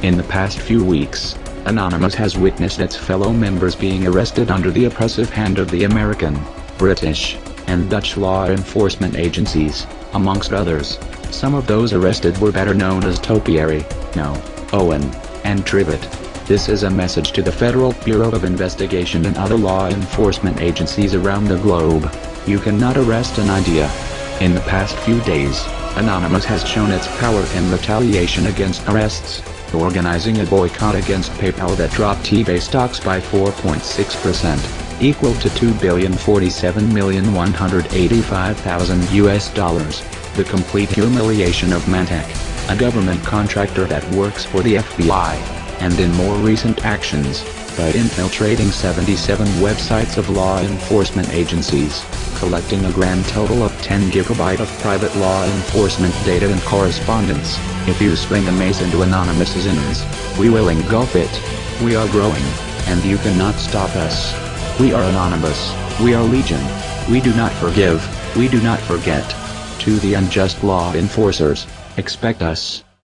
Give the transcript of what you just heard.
In the past few weeks, Anonymous has witnessed its fellow members being arrested under the oppressive hand of the American, British, and Dutch law enforcement agencies, amongst others. Some of those arrested were better known as Topiary, No, Owen, and Trivet. This is a message to the Federal Bureau of Investigation and other law enforcement agencies around the globe. You cannot arrest an idea. In the past few days, Anonymous has shown its power in retaliation against arrests, organizing a boycott against PayPal that dropped eBay stocks by 4.6%, equal to $2,047,185,000 US. The complete humiliation of Mantek, a government contractor that works for the FBI, and in more recent actions, by infiltrating 77 websites of law enforcement agencies, collecting a grand total of 10 GB of private law enforcement data and correspondence. If you swing a mace into Anonymous's innards, we will engulf it. We are growing, and you cannot stop us. We are Anonymous, we are Legion. We do not forgive, we do not forget. To the unjust law enforcers, expect us.